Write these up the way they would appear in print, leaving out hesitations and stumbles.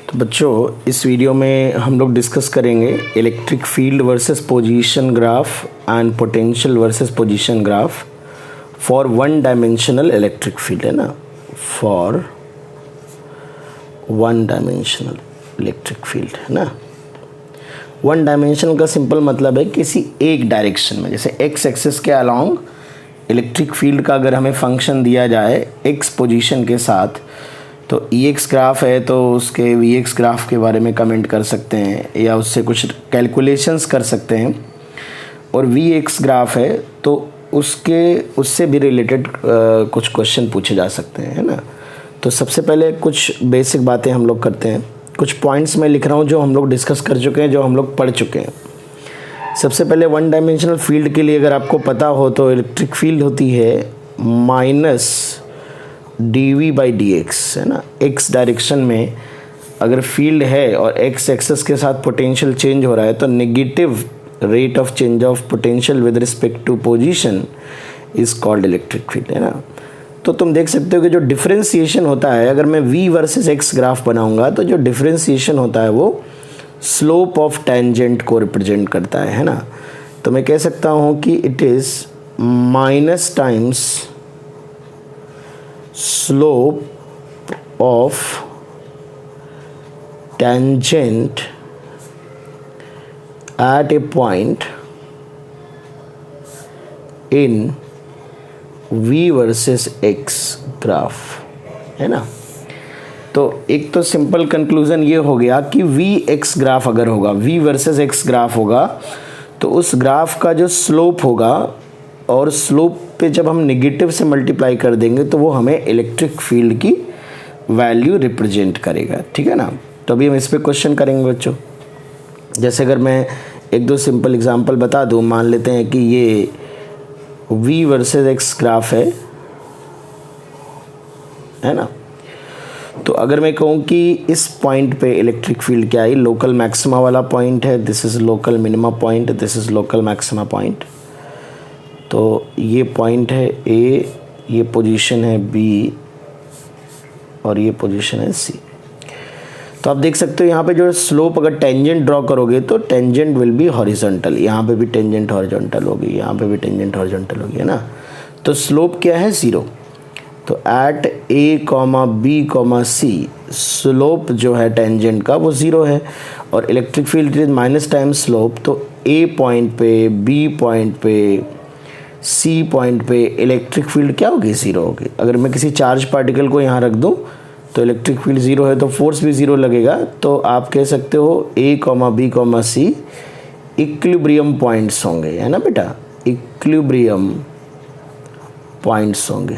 तो बच्चों इस वीडियो में हम लोग डिस्कस करेंगे electric field versus position graph and potential versus position graph for one dimensional electric field, है ना, for one dimensional electric field, है ना। वन डायमेंशनल का सिंपल मतलब है किसी एक डायरेक्शन में, जैसे एक्स एक्सिस के अलोंग इलेक्ट्रिक फील्ड का अगर हमें फंक्शन दिया जाए एक्स पोजीशन के साथ, तो ई एक्स ग्राफ है तो उसके वी एक्स ग्राफ के बारे में कमेंट कर सकते हैं या उससे कुछ कैलकुलेशंस कर सकते हैं, और वी एक्स ग्राफ है तो उससे भी रिलेटेड कुछ क्वेश्चन पूछे जा सकते हैं, है ना। तो सबसे पहले कुछ बेसिक बातें हम लोग करते हैं, कुछ पॉइंट्स मैं लिख रहा हूँ जो हम लोग डिस्कस कर चुके हैं, जो हम लोग पढ़ चुके हैं। सबसे पहले वन डायमेंशनल फील्ड के लिए अगर आपको पता हो तो इलेक्ट्रिक फील्ड होती है minus dv by D x, है ना। x डायरेक्शन में अगर फील्ड है और x एक्सेस के साथ पोटेंशियल चेंज हो रहा है तो negative rate of change of potential with respect to position is called electric field, है ना। तो तुम देख सकते हो कि जो डिफरेंशिएशन होता है, अगर मैं v वर्सेस x ग्राफ बनाऊंगा तो जो डिफरेंशिएशन होता है वो स्लोप ऑफ टेंजेंट को रिप्रेजेंट करता है ना। तो मैं कह सकता हूँ कि it is minus times slope of tangent at a point in v versus x graph, है ना। तो एक तो सिंपल कंक्लूजन ये हो गया कि वी एक्स ग्राफ अगर होगा, v वर्सेस x ग्राफ होगा, तो उस ग्राफ का जो स्लोप होगा, और स्लोप पे जब हम नेगेटिव से मल्टीप्लाई कर देंगे तो वो हमें इलेक्ट्रिक फील्ड की वैल्यू रिप्रेजेंट करेगा, ठीक है ना। तो अभी हम इस पे क्वेश्चन करेंगे बच्चों। जैसे अगर मैं एक दो सिंपल एग्जांपल बता दूं, मान लेते हैं कि ये v वर्सेस x ग्राफ है ना। तो अगर मैं कहूँ कि इस पॉइंट पे इलेक्ट्रिक फील्ड क्या है, लोकल मैक्सिमा वाला पॉइंट है, this is local minima point, this is local maxima point. तो ये पॉइंट है A, ये पोजीशन है B और ये पोजीशन है C। तो आप देख सकते हो यहाँ पे जो स्लोप अगर टेंजेंट ड्रॉ करोगे तो टेंजेंट विल बी हॉरिजॉन्टल, यहाँ पे भी टेंजेंट हॉरिजॉन्टल होगी, यहाँ पे भी टेंजेंट हॉरिजॉन्टल होगी, है ना। तो स्लोप क्या है, 0। तो at A, B, C slope जो है टेंजेंट का वो 0 है, और electric field is minus time slope. तो A पॉइंट पे, B पॉइंट पे, C पॉइंट पे इलेक्ट्रिक फील्ड क्या होगी, 0 होगी। अगर मैं किसी चार्ज पार्टिकल को यहाँ रख दूँ तो इलेक्ट्रिक फील्ड 0 है तो फोर्स भी 0 लगेगा। तो आप कह सकते हो A, B, C equilibrium points होंगे, है ना बेटा, इक्विलिब्रियम पॉइंट्स होंगे।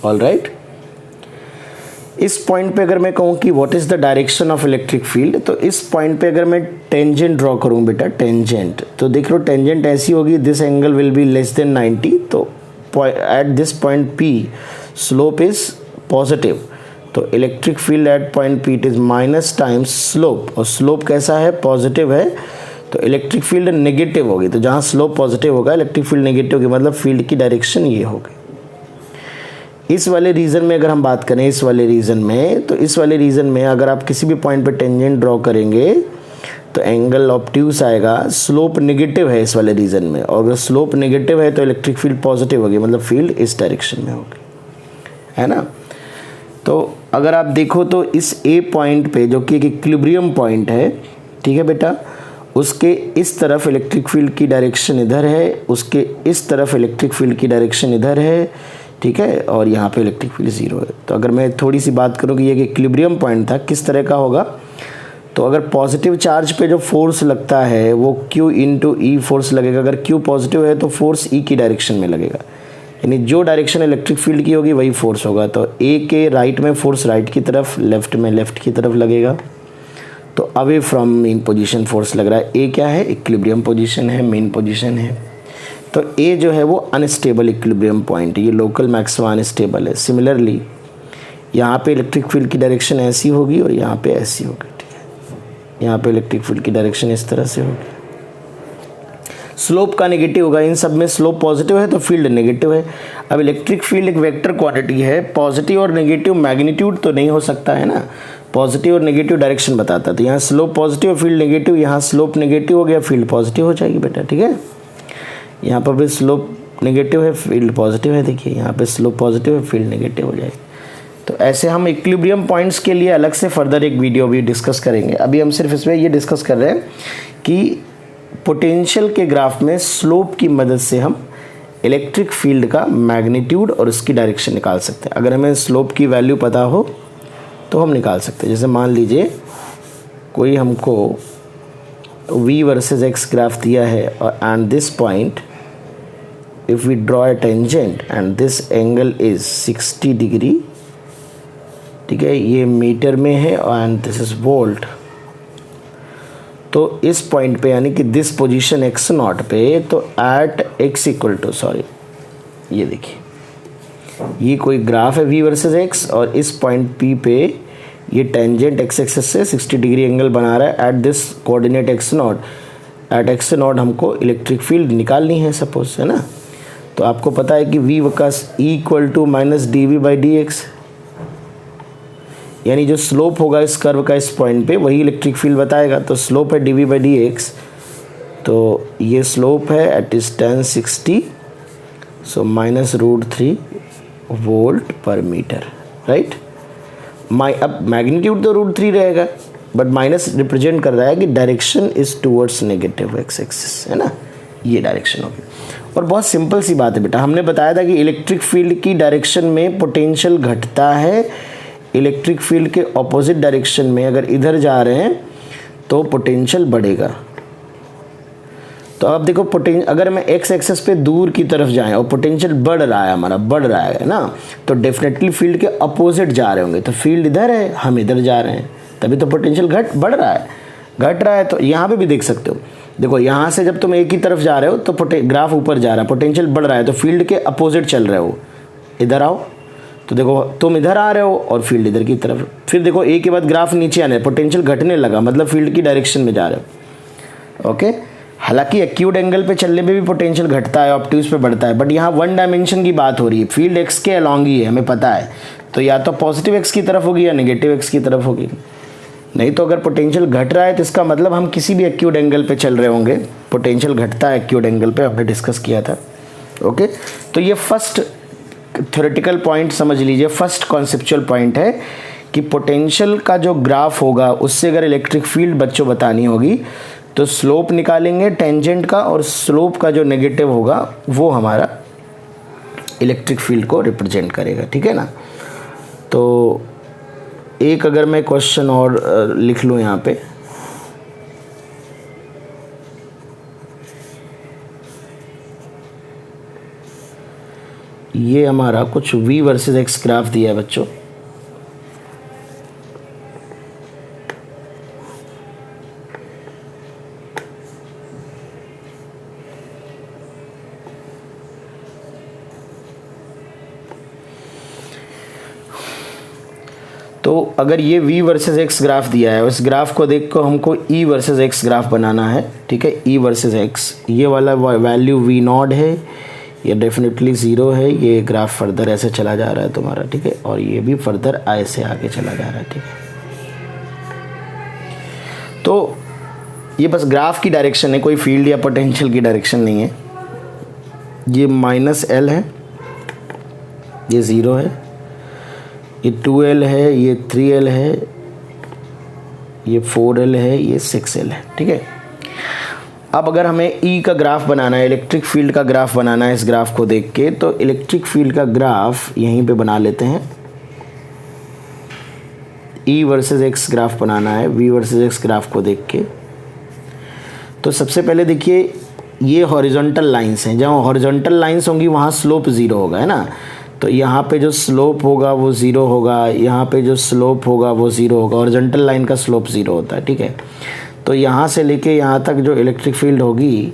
ऑलराइट। इस पॉइंट पे अगर मैं कहूँ कि what is the direction of electric field, तो इस पॉइंट पे अगर मैं टेंजेंट ड्रॉ करूँ बेटा, टेंजेंट, तो देख लो टेंजेंट ऐसी होगी, this angle will be less than 90। तो at this point P slope is positive, तो electric field at point P it is minus times slope, और स्लोप कैसा है, पॉजिटिव है, तो इलेक्ट्रिक फील्ड नेगेटिव होगी। तो जहाँ स्लोप पॉजिटिव होगा इलेक्ट्रिक फील्ड नेगेटिव होगी, मतलब फील्ड की डायरेक्शन ये होगी। इस वाले रीजन में अगर हम बात करें, इस वाले रीजन में, तो इस वाले रीजन में अगर आप किसी भी पॉइंट पे टेंजेंट ड्रॉ करेंगे तो एंगल ऑब्ट्यूस आएगा, स्लोप नेगेटिव है इस वाले रीजन में, और अगर स्लोप नेगेटिव है तो इलेक्ट्रिक फील्ड पॉजिटिव होगी, मतलब फील्ड इस डायरेक्शन में होगी, है ना। तो अगर आप देखो तो इस A पॉइंट पे जो कि एक इक्विलिब्रियम पॉइंट है, ठीक है बेटा, उसके इस तरफ इलेक्ट्रिक फील्ड की डायरेक्शन इधर है, उसके इस तरफ इलेक्ट्रिक फील्ड की डायरेक्शन इधर है, ठीक है, और यहाँ पे इलेक्ट्रिक फील्ड 0 है। तो अगर मैं थोड़ी सी बात करूँ कि ये इक्विलिब्रियम पॉइंट था, किस तरह का होगा, तो अगर पॉजिटिव चार्ज पे जो फोर्स लगता है वो Q इंटू E फोर्स लगेगा। अगर Q पॉजिटिव है तो फोर्स E की डायरेक्शन में लगेगा, यानी जो डायरेक्शन इलेक्ट्रिक फील्ड की होगी वही फोर्स होगा। तो A के राइट में फोर्स राइट की तरफ, लेफ्ट में लेफ्ट की तरफ लगेगा। तो away from main position force लग रहा है। A क्या है, इक्विलिब्रियम पोजीशन है, मेन पोजीशन है। तो A जो है वो अनस्टेबल इक्विलिब्रियम पॉइंट, ये लोकल मैक्सिमा अनस्टेबल है। सिमिलरली यहाँ पे इलेक्ट्रिक फील्ड की डायरेक्शन ऐसी होगी और यहाँ पे ऐसी होगी, ठीक है। यहाँ पे इलेक्ट्रिक फील्ड की डायरेक्शन इस तरह से होगी। स्लोप का नेगेटिव होगा, इन सब में स्लोप पॉजिटिव है तो फील्ड नेगेटिव है। अब इलेक्ट्रिक फील्ड एक वेक्टर क्वांटिटी है, पॉजिटिव और नेगेटिव मैग्नीट्यूड तो नहीं हो सकता है ना, पॉजिटिव और नेगेटिव डायरेक्शन बताता है। तो यहाँ स्लोप पॉजिटिव, फील्ड नेगेटिव, यहाँ स्लोप नेगेटिव हो गया, फील्ड पॉजिटिव हो जाएगी बेटा, ठीक है। यहाँ पर भी स्लोप नेगेटिव है, फील्ड पॉजिटिव है, देखिए यहाँ पे स्लोप पॉजिटिव है, फील्ड नेगेटिव हो जाएगी। तो ऐसे हम इक्विलिब्रियम पॉइंट्स के लिए अलग से फर्दर एक वीडियो भी डिस्कस करेंगे। अभी हम सिर्फ इसमें ये डिस्कस कर रहे हैं कि पोटेंशियल के ग्राफ में स्लोप की मदद से हम इलेक्ट्रिक फील्ड का मैग्नीट्यूड और उसकी डायरेक्शन निकाल सकते हैं। अगर हमें स्लोप की वैल्यू पता हो तो हम निकाल सकते हैं। जैसे मान लीजिए कोई हमको v वर्सेस x ग्राफ दिया है और and this point if we draw a tangent and this angle is 60 degree, ठीक है, ये मीटर में है एंड दिस इज वोल्ट। तो इस पॉइंट पे यानी कि दिस पोजीशन x नॉट पे, तो at x equal to, sorry ये देखिए ये कोई ग्राफ है v वर्सेस x और इस पॉइंट p पे ये टेंजेंट x एक्सिस से 60 डिग्री एंगल बना रहा है at this coordinate x not. At x not हमको इलेक्ट्रिक फील्ड निकालनी है सपोज, है ना। तो आपको पता है कि v का E equal to minus dv/dx, यानी जो स्लोप होगा इस कर्व का इस पॉइंट पे वही इलेक्ट्रिक फील्ड बताएगा। तो स्लोप है dv/dx, तो ये स्लोप है at is tan 60, so -√3 volt per metre, right. अब मैग्नीट्यूड तो √3 रहेगा, बट माइनस रिप्रेजेंट कर रहा है कि direction is towards negative x axis, है ना, ये डायरेक्शन होगी। और बहुत सिंपल सी बात है बेटा, हमने बताया था कि इलेक्ट्रिक फील्ड की डायरेक्शन में पोटेंशियल घटता है, इलेक्ट्रिक फील्ड के ऑपोजिट डायरेक्शन में अगर इधर जा रहे हैं तो पोटेंशियल बढ़ेगा। तो अब देखो अगर मैं x एक्सिस पे दूर की तरफ जाएं और पोटेंशियल बढ़ रहा है, हमारा बढ़ रहा है ना, तो डेफिनेटली फील्ड के अपोजिट जा रहे होंगे। तो फील्ड इधर है, हम इधर जा रहे हैं, तभी तो पोटेंशियल बढ़ रहा है। तो यहाँ पे भी देख सकते हो, देखो यहाँ से जब तुम एक ही तरफ जा रहे हो तो ग्राफ ऊपर जा रहा है, पोटेंशियल बढ़ रहा है, तो फील्ड के अपोजिट चल रहे हो, इधर आओ। तो देखो तुम इधर आ रहे हो और फील्ड इधर की तरफ, फिर देखो एक के बाद ग्राफ नीचे आने, पोटेंशियल घटने लगा, मतलब फील्ड की डायरेक्शन में जा रहे हो, ओके। हालांकि एक्यूट एंगल पे चलने में भी पोटेंशियल घटता है, ऑब्ट्यूज पे बढ़ता है, बट यहाँ वन डायमेंशन की बात हो रही है, फील्ड एक्स के अलॉन्ग ही है, हमें पता है। तो या तो पॉजिटिव एक्स की तरफ होगी या नेगेटिव एक्स की तरफ होगी। नहीं तो अगर पोटेंशियल घट रहा है तो इसका मतलब हम किसी भी एक्यूट एंगल पे चल रहे होंगे, पोटेंशियल घटता है एक्यूट एंगल पे, हमने डिस्कस किया था, ओके। तो ये फर्स्ट थ्योरेटिकल पॉइंट समझ लीजिए, फर्स्ट कॉन्सेप्चुअल पॉइंट है कि पोटेंशियल का जो ग्राफ होगा उससे अगर इलेक्ट्रिक फील्ड बच्चों बतानी होगी तो स्लोप निकालेंगे टेंजेंट का, और स्लोप का जो नेगेटिव होगा वो हमारा इलेक्ट्रिक फील्ड को रिप्रेजेंट करेगा, ठीक है ना। तो एक अगर मैं क्वेश्चन और लिख लूँ यहाँ पे, ये हमारा कुछ v वर्सेस x ग्राफ दिया है बच्चों। तो अगर ये v वर्सेस x ग्राफ दिया है, उस ग्राफ को देख कर हमको e वर्सेस x ग्राफ बनाना है, ठीक है। e वर्सेस x, ये वाला वैल्यू v नॉट है, ये डेफिनेटली 0 है, ये ग्राफ फर्दर ऐसे चला जा रहा है तुम्हारा, ठीक है, और ये भी फर्दर ऐसे आगे चला जा रहा है, ठीक है। तो ये बस ग्राफ की डायरेक्शन है, कोई फील्ड या पोटेंशियल की डायरेक्शन नहीं है। ये -L है, ये 0 है, ये 2L है, ये 3L है, ये 4L है, ये 6L है, ठीक है। अब अगर हमें E का ग्राफ बनाना है, इलेक्ट्रिक फील्ड का ग्राफ बनाना है इस ग्राफ को देख के, तो इलेक्ट्रिक फील्ड का ग्राफ यहीं पे बना लेते हैं। E वर्सेस x ग्राफ बनाना है v वर्सेस x ग्राफ को देख के। तो सबसे पहले देखिए ये हॉरिजॉन्टल लाइंस हैं, जहाँ हॉरिजॉन्टल लाइंस होंगी वहाँ स्लोप 0 होगा, है ना। तो यहाँ पे जो स्लोप होगा वो 0 होगा, यहाँ पे जो स्लोप होगा वो 0 होगा, हॉरिजॉन्टल लाइन का स्लोप 0 होता है, ठीक है। तो यहाँ से लेके यहाँ तक जो इलेक्ट्रिक फील्ड होगी,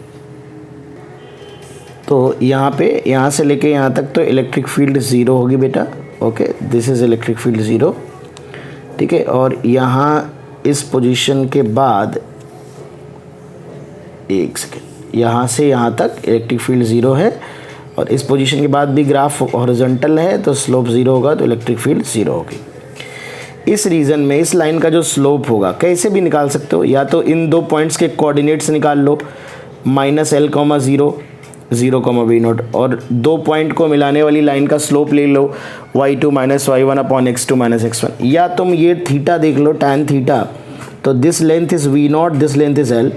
तो यहाँ से लेके यहाँ तक तो इलेक्ट्रिक फील्ड 0 होगी बेटा, okay. This is electric field 0, ठीक है। और यहाँ इस पोजीशन के बाद, एक सेकेंड, यहाँ से यहाँ तक इलेक्ट्रिक फील्ड 0 है, और इस पोजीशन के बाद भी ग्राफ हॉरिजॉन्टल है तो स्लोप 0 होगा, तो इलेक्ट्रिक फील्ड 0 होगी। इस रीजन में इस लाइन का जो स्लोप होगा कैसे भी निकाल सकते हो, या तो इन दो पॉइंट्स के कोऑर्डिनेट्स निकाल लो, -l,0 0,v0, और दो पॉइंट को मिलाने वाली लाइन का स्लोप ले लो y2 - y1 upon x2 - x1, या तुम ये थीटा देख लो tan थीटा, तो this length is v0, this length is l,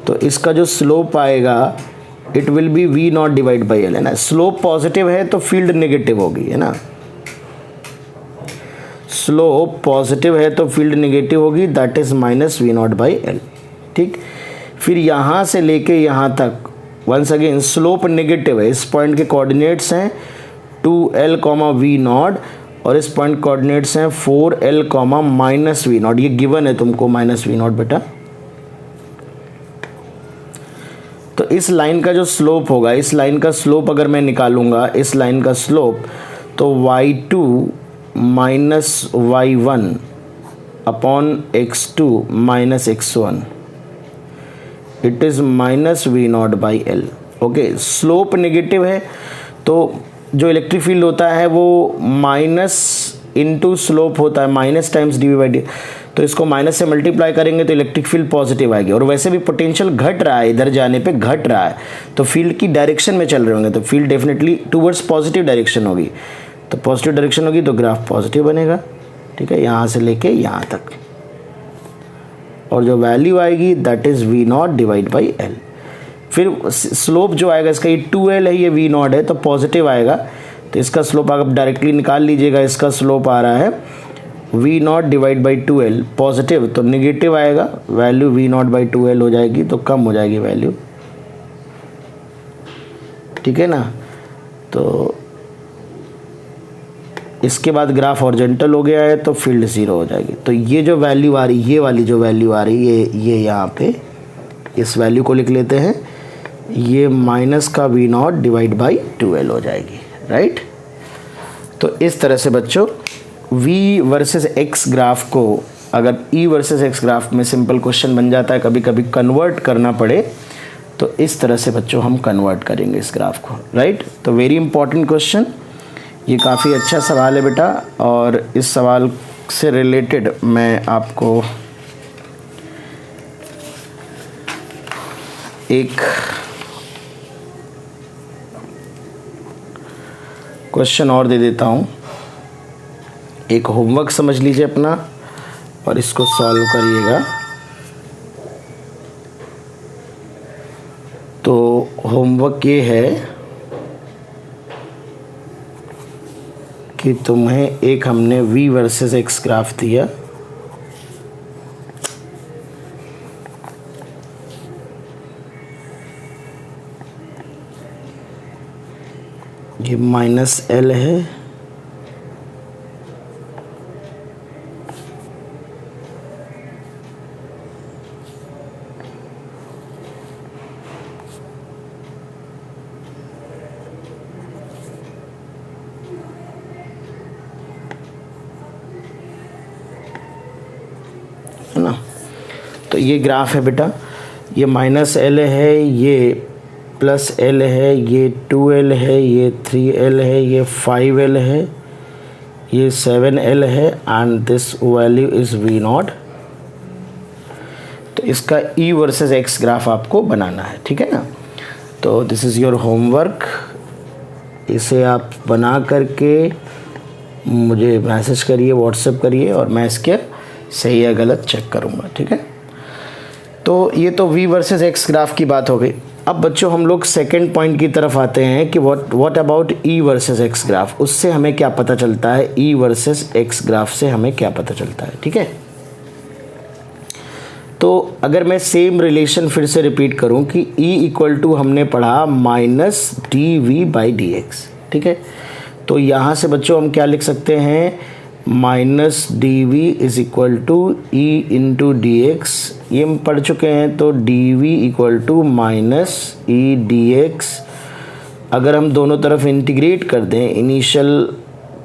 तो इसका जो स्लोप आएगा it will be v0 divide by l, है ना। स्लोप पॉजिटिव है तो फील्ड नेगेटिव होगी, है ना। स्लोप पॉजिटिव है तो फील्ड नेगेटिव होगी, that is -v0 by l, ठीक। फिर यहाँ से लेके यहाँ तक वंस अगेन स्लोप नेगेटिव है, इस पॉइंट के कोऑर्डिनेट्स हैं 2l, v0, और इस पॉइंट कोऑर्डिनेट्स हैं 4l, -v0, ये गिवन है तुमको -v0 बेटा। तो इस लाइन का जो स्लोप होगा, इस लाइन का स्लोप अगर मैं निकालूंगा, इस लाइन का स्लोप, तो y2 - y1 upon x2 - x1, it is -v0 by l, okay. Slope negative है तो जो इलेक्ट्रिक फील्ड होता है वो माइनस इंटू स्लोप होता है, minus times D by D, तो इसको माइनस से मल्टीप्लाई करेंगे तो इलेक्ट्रिक फील्ड पॉजिटिव आएगी। और वैसे भी पोटेंशियल घट रहा है, इधर जाने पे घट रहा है, तो फील्ड की डायरेक्शन में चल रहे होंगे, तो field definitely towards positive direction होगी, तो पॉजिटिव डायरेक्शन होगी तो ग्राफ पॉजिटिव बनेगा, ठीक है, यहाँ से लेके यहाँ तक। और जो वैल्यू आएगी that is v0 divide by l। फिर स्लोप जो आएगा इसका, ये 2l है, ये v0 है, तो पॉजिटिव आएगा, तो इसका स्लोप आप डायरेक्टली निकाल लीजिएगा। इसका स्लोप आ रहा है v0 divide by 2l, positive तो निगेटिव आएगा, वैल्यू v0 बाई 2l हो जाएगी, तो कम हो जाएगी वैल्यू, ठीक है ना। तो इसके बाद ग्राफ हॉरिजॉन्टल हो गया है तो फील्ड 0 हो जाएगी। तो ये जो वैल्यू आ रही, ये वाली जो वैल्यू आ रही है, ये यहाँ पे इस वैल्यू को लिख लेते हैं, ये माइनस का v0 डिवाइड बाई 2l हो जाएगी, राइट। तो इस तरह से बच्चों v वर्सेस x ग्राफ को, अगर e वर्सेस x ग्राफ में सिंपल क्वेश्चन बन जाता है, कभी कभी कन्वर्ट करना पड़े, तो इस तरह से बच्चों हम कन्वर्ट करेंगे इस ग्राफ को, राइट। तो वेरी इंपॉर्टेंट क्वेश्चन, ये काफ़ी अच्छा सवाल है बेटा, और इस सवाल से रिलेटेड मैं आपको एक क्वेश्चन और दे देता हूँ। एक होमवर्क समझ लीजिए अपना और इसको सॉल्व करिएगा। तो होमवर्क ये है कि तुम्हें एक हमने v वर्सेस x ग्राफ दिया, ये -l है, है ना। तो ये ग्राफ है बेटा, ये -l है, ये +l है, ये 2l है, ये 3l है, ये 5l है, ये 7l है, and this value is v0। तो इसका e वर्सेस x ग्राफ आपको बनाना है, ठीक है ना। तो दिस इज़ योर होमवर्क, इसे आप बना करके मुझे मैसेज करिए, व्हाट्सएप करिए, और मैं इसके सही या गलत चेक करूँगा, ठीक है। तो ये तो v वर्सेस x ग्राफ की बात हो गई। अब बच्चों हम लोग सेकंड पॉइंट की तरफ आते हैं कि what about e versus x graph, उससे हमें क्या पता चलता है, e वर्सेस x ग्राफ से हमें क्या पता चलता है, ठीक है। तो अगर मैं सेम रिलेशन फिर से रिपीट करूं कि e इक्वल टू हमने पढ़ा -dv/dx, ठीक है। तो यहाँ से बच्चों हम क्या लिख सकते हैं, -dv is equal to e into dx, ये हम पढ़ चुके हैं। तो dv equal to -e dx, अगर हम दोनों तरफ इंटीग्रेट कर दें, इनिशियल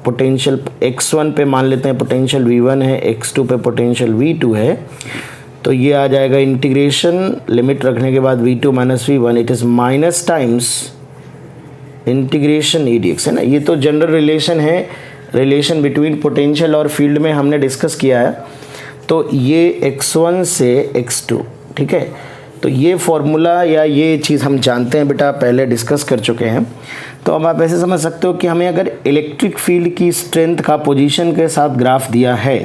पोटेंशियल x1 पे मान लेते हैं पोटेंशियल v1 है, x2 पे पोटेंशियल v2 है, तो ये आ जाएगा इंटीग्रेशन, लिमिट रखने के बाद v2 - v1, it is minus times integration e dx, है ना। ये तो जनरल रिलेशन है, रिलेशन बिटवीन पोटेंशियल और फील्ड में हमने डिस्कस किया है। तो ये x1 से x2, ठीक है, तो ये फॉर्मूला या ये चीज़ हम जानते हैं बेटा, पहले डिस्कस कर चुके हैं। तो अब आप ऐसे समझ सकते हो कि हमें अगर इलेक्ट्रिक फील्ड की स्ट्रेंथ का पोजीशन के साथ ग्राफ दिया है,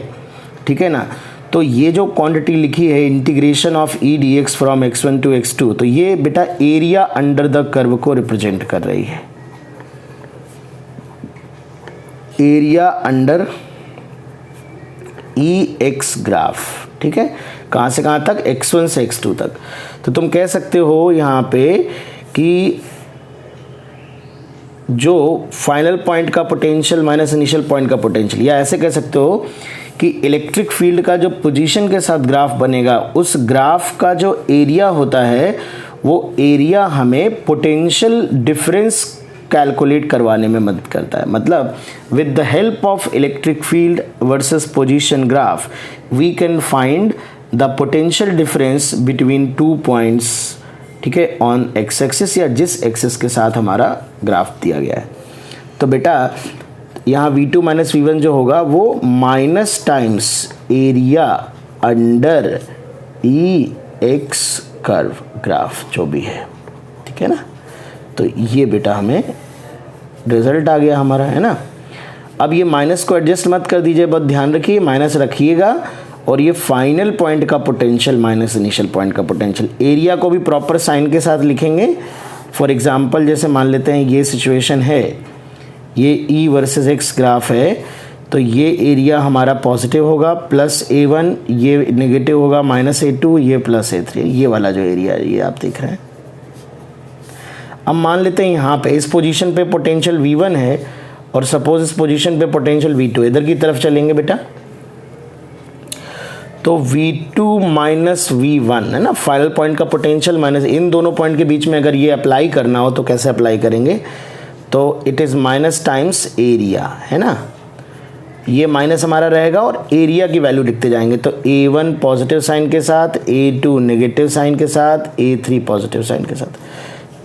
ठीक है ना, तो ये जो क्वांटिटी लिखी है integration of E D X from x1 to x2, तो ये बेटा एरिया अंडर द कर्व को रिप्रेजेंट कर रही है, area under E X graph, ठीक है, कहाँ से कहाँ तक, x1 से x2 तक। तो तुम कह सकते हो यहाँ पे कि जो फाइनल पॉइंट का पोटेंशियल माइनस इनिशियल पॉइंट का पोटेंशियल, या ऐसे कह सकते हो कि इलेक्ट्रिक फील्ड का जो पोजीशन के साथ ग्राफ बनेगा, उस ग्राफ का जो एरिया होता है वो एरिया हमें पोटेंशियल डिफरेंस कैलकुलेट करवाने में मदद करता है। मतलब with the help of electric field versus position graph we can find the potential difference between 2 points, ठीक है, ऑन एक्स एक्सिस या जिस एक्सिस के साथ हमारा ग्राफ दिया गया है। तो बेटा यहाँ v2 माइनस v1 जो होगा वो minus times area under E x curve graph जो भी है, ठीक है ना। तो ये बेटा हमें रिजल्ट आ गया हमारा, है ना। अब ये माइनस को एडजस्ट मत कर दीजिए, बहुत ध्यान रखिए, माइनस रखिएगा, और ये फाइनल पॉइंट का पोटेंशियल माइनस इनिशियल पॉइंट का पोटेंशियल। एरिया को भी प्रॉपर साइन के साथ लिखेंगे। फॉर एग्जांपल जैसे मान लेते हैं ये सिचुएशन है, ये E वर्सेस X ग्राफ है, तो ये एरिया हमारा पॉजिटिव होगा प्लस A1, ये नेगेटिव होगा माइनस A2, ये प्लस A3, ये वाला जो एरिया है ये आप देख रहे हैं। अब मान लेते हैं यहाँ पे इस पोजीशन पे पोटेंशियल V1 है और सपोज इस पोजीशन पे पोटेंशियल V2, इधर की तरफ चलेंगे बेटा, तो V2 माइनस V1 है ना, फाइनल पॉइंट का पोटेंशियल माइनस इन दोनों पॉइंट के बीच में अगर ये अप्लाई करना हो तो कैसे अप्लाई करेंगे, तो it is minus times area, है ना, ये माइनस हमारा रहेगा और एरिया की वैल्यू लिखते जाएंगे। तो A1 पॉजिटिव साइन के साथ, A2 नेगेटिव साइन के साथ, A3 पॉजिटिव साइन के साथ,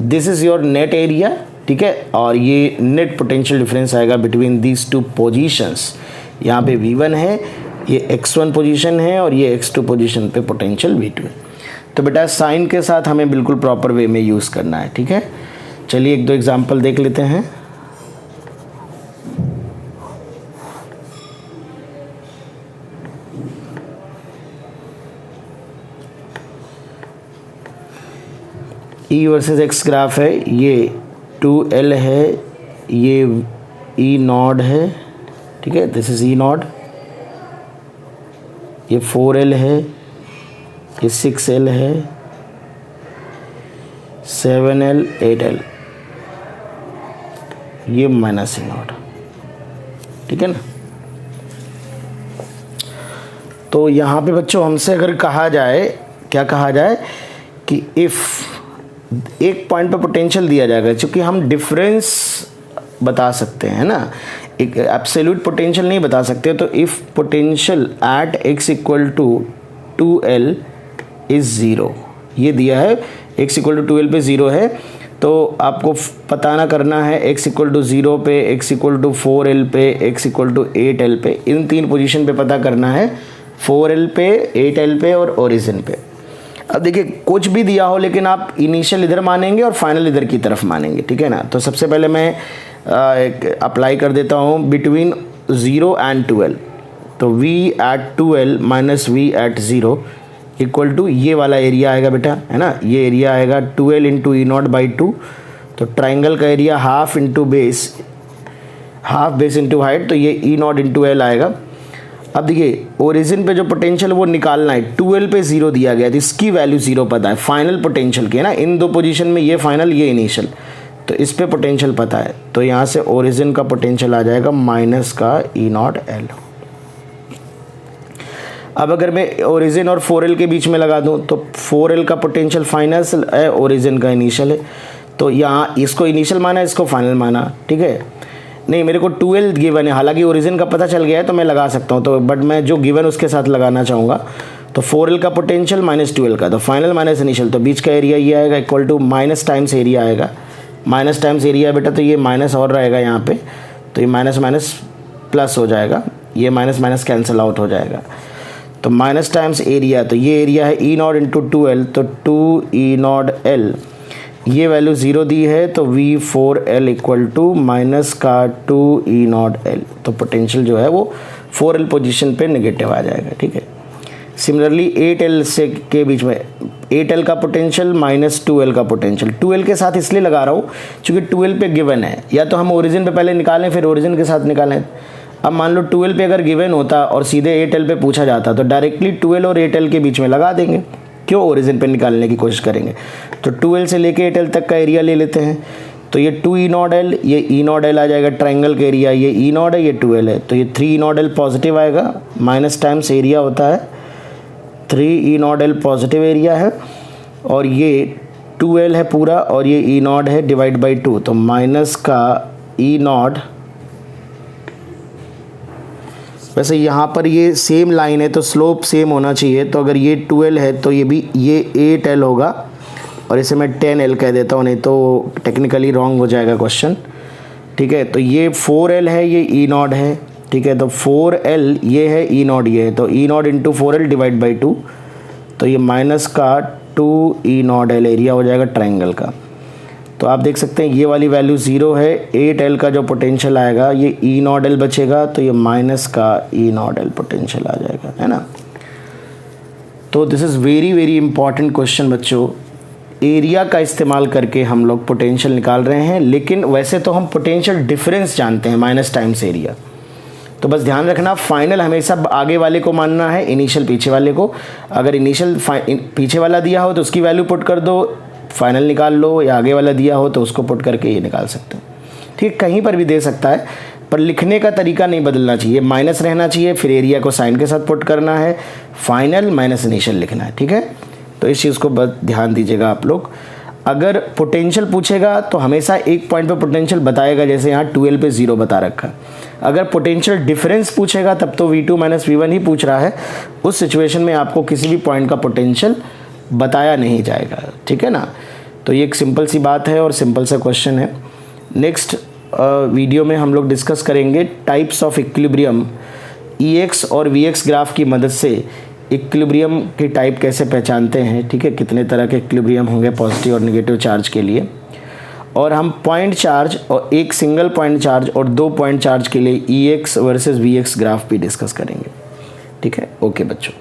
this is your net area, ठीक है। और ये नेट पोटेंशियल डिफरेंस आएगा बिटवीन दीज टू पोजीशंस। यहाँ पे V1 है, ये x1 पोजीशन है और ये x2 पोजीशन पे पोटेंशियल V2 है। तो बेटा साइन के साथ हमें बिल्कुल प्रॉपर वे में यूज़ करना है, ठीक है। चलिए एक दो एग्जांपल देख लेते हैं। E वर्सेस X ग्राफ है, ये 2L है, ये E नॉड है, ठीक है, दिस इज E नॉड, ये 4L है, ये 6L है, 7L 8L, ये माइनस E नॉट, ठीक है ना। तो यहाँ पे बच्चों हमसे अगर कहा जाए, क्या कहा जाए कि इफ़ एक पॉइंट पे पोटेंशियल दिया जाएगा, क्योंकि हम डिफरेंस बता सकते हैं ना, एक एब्सोल्यूट पोटेंशियल नहीं बता सकते, तो if potential at x equal to 2L is 0, ये दिया है x इक्वल टू 2L पे 0 है, तो आपको पता ना करना है x इक्वल टू 0 पे, x इक्वल टू 4L पे, x इक्वल टू 8L पे, इन तीन पोजीशन पे पता करना है, 4L पे, 8L पे और ओरिजिन पे। अब देखिए कुछ भी दिया हो लेकिन आप इनिशियल इधर मानेंगे और फाइनल इधर की तरफ मानेंगे, ठीक है ना। तो सबसे पहले मैं अप्लाई कर देता हूँ बिटवीन 0 एंड 2L, तो V at 2L minus V at 0 equal to ये वाला एरिया आएगा बेटा, है ना, ये एरिया आएगा 2L into E not by 2, तो ट्राइंगल का area half into base, half base into height, तो ये E नॉट इंटू L आएगा। अब देखिए ओरिजिन पे जो पोटेंशियल वो निकालना है, 2L पे 0 दिया गया है, तो इसकी वैल्यू 0 पता है, फाइनल पोटेंशियल की है ना, इन दो पोजीशन में ये फाइनल ये इनिशियल, तो इस पे पोटेंशियल पता है, तो यहाँ से ओरिजिन का पोटेंशियल आ जाएगा माइनस का E नॉट L। अब अगर मैं ओरिजिन और 4L के बीच में लगा दूँ तो 4L का पोटेंशियल फाइनल है, ओरिजिन का इनिशियल है, तो यहाँ इसको इनिशियल माना, इसको फाइनल माना, ठीक है। नहीं मेरे को 2L गिवन है, हालांकि ओरिजिन का पता चल गया है तो मैं लगा सकता हूँ, तो बट मैं जो गिवन उसके साथ लगाना चाहूँगा, तो 4L का पोटेंशियल माइनस 2L का, तो फाइनल माइनस इनिशियल, तो बीच का एरिया ये आएगा equal to minus times area आएगा, माइनस टाइम्स एरिया बेटा, तो ये माइनस और रहेगा यहाँ पे, तो ये माइनस माइनस प्लस हो जाएगा, ये माइनस माइनस कैंसिल आउट हो जाएगा, तो माइनस टाइम्स एरिया, तो ये एरिया है ई नॉट इंटू 2L, तो 2 E नॉट L, ये वैल्यू 0 दी है तो V4L इक्वल टू माइनस का 2 E नॉट L, तो पोटेंशियल जो है वो 4L पोजीशन पे नेगेटिव आ जाएगा। ठीक है, सिमिलरली 8L से के बीच में 8L का पोटेंशियल माइनस 2L का पोटेंशियल, 2L के साथ इसलिए लगा रहा हूँ क्योंकि 2L पे गिवन है, या तो हम ओरिजिन पे पहले निकालें फिर ओरिजिन के साथ निकालें। अब मान लो 2L पे अगर गिवन होता और सीधे 8L पे पूछा जाता तो डायरेक्टली 2L और 8L के बीच में लगा देंगे, क्यों ओरिजिन पे निकालने की कोशिश करेंगे। तो 2L से लेके 8L तक का एरिया ले लेते हैं, तो ये 2 E नॉट L, ये E नॉट L आ जाएगा ट्रायंगल का एरिया, ये E नॉट है, ये 2L है, तो ये 3 E नॉट L पॉजिटिव आएगा, माइनस टाइम्स एरिया होता है 3 E not L positive area है, और ये 2L है पूरा और ये E नॉट है डिवाइड बाई 2, तो माइनस का E नॉट। वैसे यहाँ पर ये सेम लाइन है तो स्लोप सेम होना चाहिए, तो अगर ये 2L है तो ये भी ये 8L होगा, और इसे मैं 10L कह देता हूँ, नहीं तो टेक्निकली रॉन्ग हो जाएगा क्वेश्चन। ठीक है, तो ये 4L है, ये E नॉट है। ठीक है, तो 4L ये है, E नॉट ये है, तो E not into 4L divide by 2, तो ये माइनस का 2 E नॉट L एरिया हो जाएगा ट्रायंगल का। तो आप देख सकते हैं ये वाली वैल्यू 0 है, 8L का जो पोटेंशियल आएगा ये E नॉट L बचेगा, तो ये माइनस का E नॉट L पोटेंशियल आ जाएगा, है ना। तो this is very very important question बच्चों। एरिया का इस्तेमाल करके हम लोग पोटेंशियल निकाल रहे हैं, लेकिन वैसे तो हम पोटेंशियल डिफरेंस जानते हैं माइनस टाइम्स एरिया। तो बस ध्यान रखना, फाइनल हमेशा आगे वाले को मानना है, इनिशियल पीछे वाले को। अगर इनिशियल पीछे वाला दिया हो तो उसकी वैल्यू पुट कर दो, फाइनल निकाल लो, या आगे वाला दिया हो तो उसको पुट करके ये निकाल सकते हैं। ठीक, कहीं पर भी दे सकता है, पर लिखने का तरीका नहीं बदलना चाहिए, माइनस रहना चाहिए, फिर एरिया को साइन के साथ पुट करना है, फाइनल माइनस इनिशियल लिखना है। ठीक है, तो इस चीज़ को बस ध्यान दीजिएगा आप लोग। अगर पोटेंशियल पूछेगा तो हमेशा एक पॉइंट पे पोटेंशियल बताएगा, जैसे यहाँ 2L पे 0 बता रखा है। अगर पोटेंशियल डिफरेंस पूछेगा तब तो V2 माइनस V1 ही पूछ रहा है, उस सिचुएशन में आपको किसी भी पॉइंट का पोटेंशियल बताया नहीं जाएगा। ठीक है ना, तो ये एक सिंपल सी बात है और सिंपल सा क्वेश्चन है। नेक्स्ट वीडियो में हम लोग डिस्कस करेंगे टाइप्स ऑफ इक्विलिब्रियम, EX और VX ग्राफ की मदद से इक्विलिब्रियम की टाइप कैसे पहचानते हैं। ठीक है, कितने तरह के इक्विलिब्रियम होंगे पॉजिटिव और नेगेटिव चार्ज के लिए, और हम पॉइंट चार्ज और एक सिंगल पॉइंट चार्ज और 2 पॉइंट चार्ज के लिए EX वर्सेस VX ग्राफ भी डिस्कस करेंगे। ठीक है, ओके बच्चों।